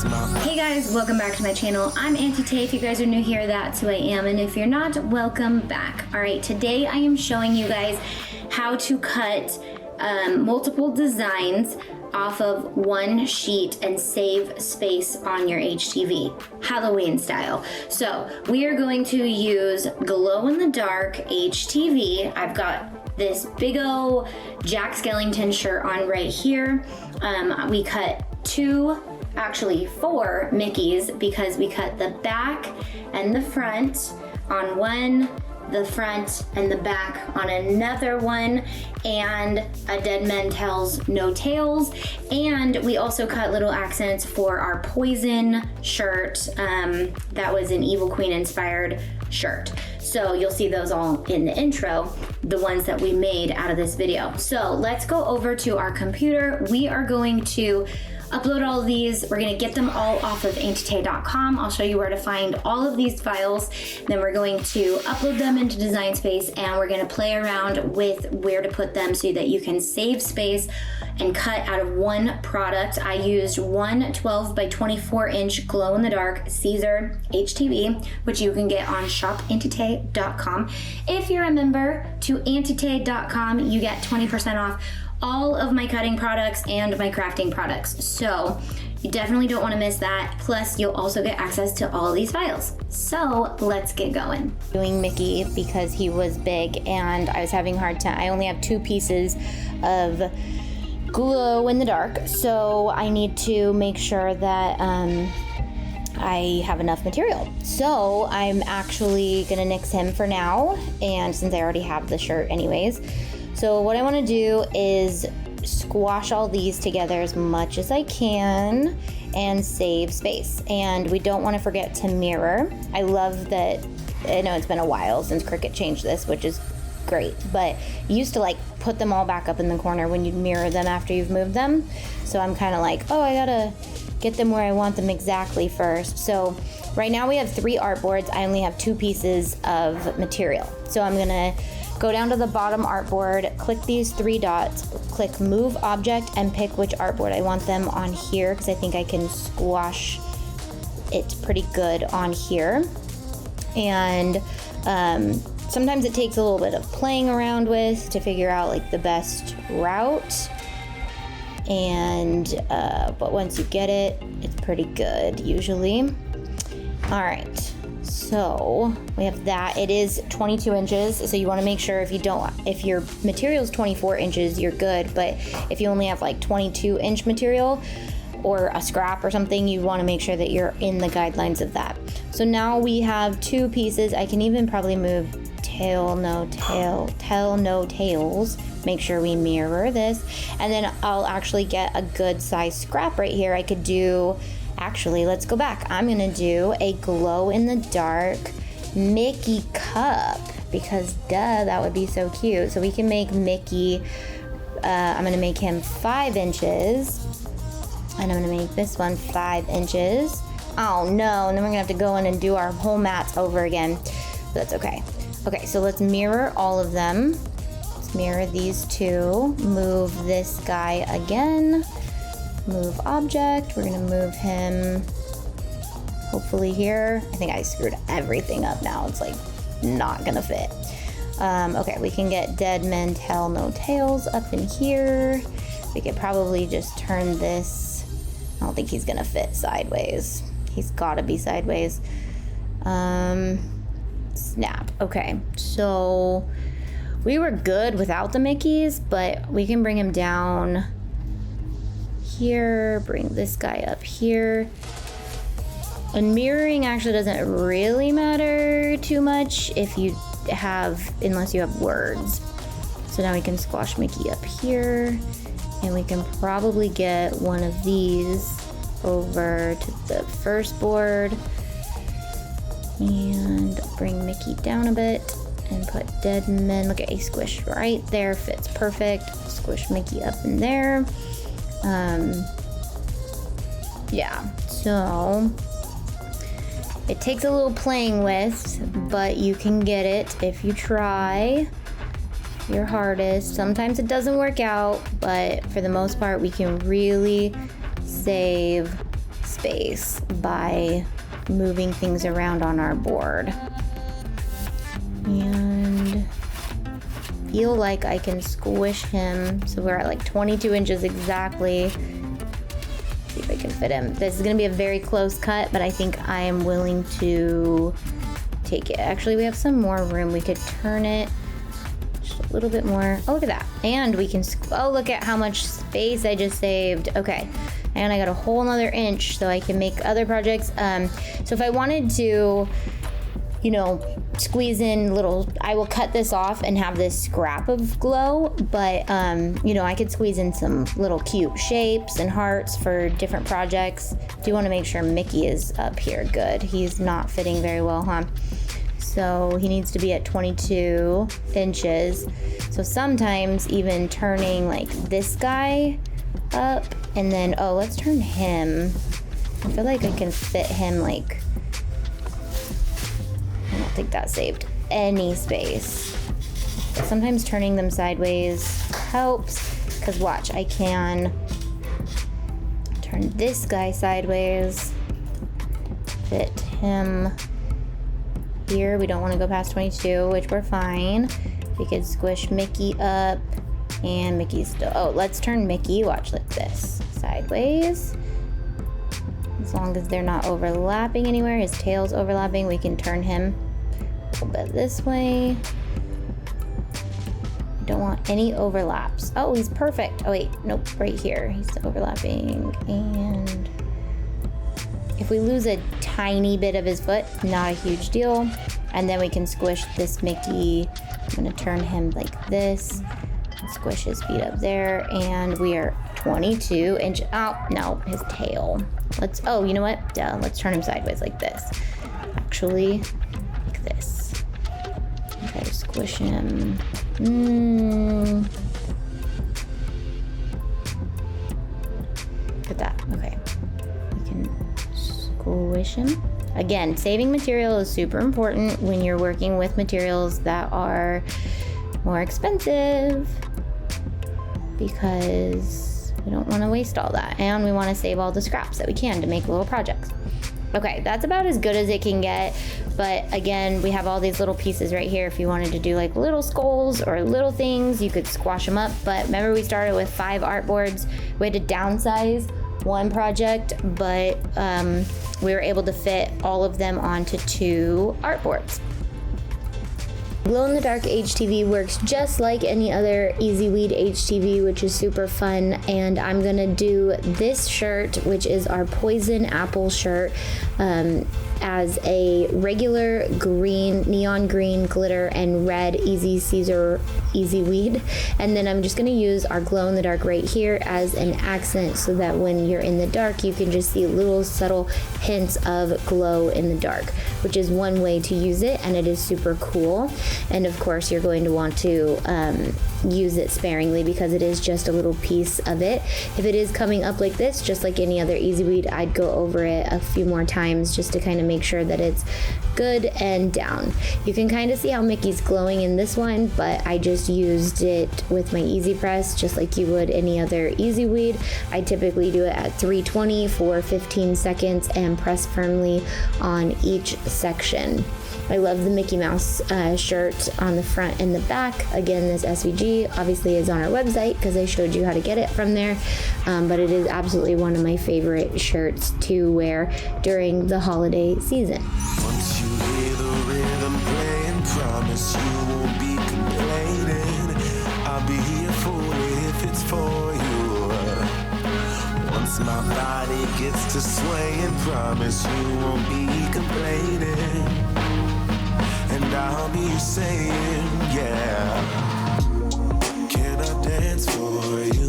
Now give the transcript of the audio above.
Hey guys, welcome back to my channel. I'm Auntie Tay. If you guys are new here, that's who I am. And if you're not, welcome back. All right, today I am showing you guys how to cut multiple designs off of one sheet and save space on your HTV, Halloween style. So we are going to use glow in the dark HTV. I've got this big old Jack Skellington shirt on right here. We cut four Mickeys because we cut the back and the front on one, the front and the back on another one, and a Dead Men Tells No Tales. And we also cut little accents for our Poison shirt. That was an Evil Queen inspired shirt. So you'll see those all in the intro, the ones that we made out of this video. So let's go over to our computer. We are going to upload all of these. We're gonna get them all off of auntietay.com. I'll show you where to find all of these files. Then we're going to upload them into Design Space, and we're gonna play around with where to put them so that you can save space and cut out of one product. I used one 12 by 24 inch glow in the dark Caesar HTV, which you can get on shopauntietay.com. If you're a member to auntietay.com, you get 20% off all of my cutting products and my crafting products. So you definitely don't want to miss that. Plus you'll also get access to all of these files. So let's get going. Doing Mickey because he was big and I was having a hard time. I only have two pieces of glow in the dark. So I need to make sure that I have enough material. So I'm actually gonna nix him for now. And since I already have the shirt anyways, so what I want to do is squash all these together as much as I can and save space. And we don't want to forget to mirror. I love that, I know it's been a while since Cricut changed this, which is great, but you used to like put them all back up in the corner when you mirror them after you've moved them. So I'm kind of like, oh, I gotta get them where I want them exactly first. So right now we have 3 artboards. I only have 2 pieces of material. So I'm gonna go down to the bottom artboard, click these 3 dots, click move object, and pick which artboard I want them on here, because I think I can squash it pretty good on here. And sometimes it takes a little bit of playing around with to figure out like the best route. And but once you get it, it's pretty good usually. All right. So we have that. It is 22 inches. So you want to make sure if your material is 24 inches, you're good. But if you only have like 22-inch material or a scrap or something, you want to make sure that you're in the guidelines of that. So now we have 2 pieces. I can even probably move tell no tales. Make sure we mirror this. And then I'll actually get a good size scrap right here. I could do, actually, let's go back. I'm gonna do a glow in the dark Mickey cup because duh, that would be so cute. So we can make Mickey, I'm gonna make him 5 inches. And I'm gonna make this one 5 inches. Oh no, and then we're gonna have to go in and do our whole mats over again. But that's okay. Okay, so let's mirror all of them. Let's mirror these 2. Move this guy again. Move object. We're gonna move him hopefully here. I think I screwed everything up now. It's like not gonna fit. Okay, we can get Dead Men Tell No Tales up in here. We could probably just turn this. I don't think he's gonna fit sideways. He's gotta be sideways. Snap. Okay, so we were good without the Mickeys, but we can bring him down here, bring this guy up here. And mirroring actually doesn't really matter too much unless you have words. So now we can squash Mickey up here, and we can probably get one of these over to the first board and bring Mickey down a bit and put Dead Men. Look at a squish right there, fits perfect. Squish Mickey up in there. Yeah, so it takes a little playing with, but you can get it if you try your hardest. Sometimes it doesn't work out, but for the most part, we can really save space by moving things around on our board. And feel like I can squish him. So we're at like 22 inches exactly. See if I can fit him. This is gonna be a very close cut, but I think I am willing to take it. Actually, we have some more room. We could turn it just a little bit more. Oh, look at that. And we can, oh, look at how much space I just saved. Okay. And I got a whole nother inch so I can make other projects. So if I wanted to, you know, squeeze in little, I will cut this off and have this scrap of glow, but you know, I could squeeze in some little cute shapes and hearts for different projects. Do want to make sure Mickey is up here good. He's not fitting very well, huh? So he needs to be at 22 inches. So sometimes even turning like this guy up and then, oh, let's turn him. I feel like I can fit him like, I don't think that saved any space. But sometimes turning them sideways helps, because watch, I can turn this guy sideways, fit him here. We don't want to go past 22, which we're fine. We could squish Mickey up, and Mickey's still, oh, let's turn Mickey, watch, like this, sideways. As long as they're not overlapping anywhere, his tail's overlapping, we can turn him a little bit this way. Don't want any overlaps. Oh, he's perfect. Oh wait, nope, right here. He's overlapping. And if we lose a tiny bit of his foot, not a huge deal. And then we can squish this Mickey. I'm gonna turn him like this. Squish his feet up there, and we are 22 inch. Oh no, his tail. Let's, oh, you know what? Let's turn him sideways like this. Actually, like this. Try to squish him. Look at that. Okay. We can squish him. Again, saving material is super important when you're working with materials that are more expensive, because we don't want to waste all that, and we want to save all the scraps that we can to make little projects. Okay, that's about as good as it can get, but again, we have all these little pieces right here. If you wanted to do like little skulls or little things, you could squash them up. But remember, we started with 5 artboards. We had to downsize one project, but we were able to fit all of them onto 2 artboards. Glow-in-the-dark HTV works just like any other Easy Weed HTV, which is super fun. And I'm gonna do this shirt, which is our Poison Apple shirt, as a regular green, neon green, glitter, and red Easy Caesar Easy Weed. And then I'm just gonna use our glow-in-the-dark right here as an accent, so that when you're in the dark, you can just see little subtle hints of glow in the dark, which is one way to use it, and it is super cool. And of course, you're going to want to use it sparingly, because it is just a little piece of it. If it is coming up like this, just like any other Easy Weed, I'd go over it a few more times just to kind of make sure that it's good and down. You can kind of see how Mickey's glowing in this one, but I just used it with my Easy Press just like you would any other Easy Weed. I typically do it at 320 for 15 seconds and press firmly on each section. I love the Mickey Mouse shirt on the front and the back. Again, this SVG obviously is on our website because I showed you how to get it from there, but it is absolutely one of my favorite shirts to wear during the holiday season. Once you hear the rhythm playing, promise you won't be complaining. I'll be here for it if it's for you. Once my body gets to swaying, promise you won't be complaining. And I'll be saying, yeah, can I dance for you?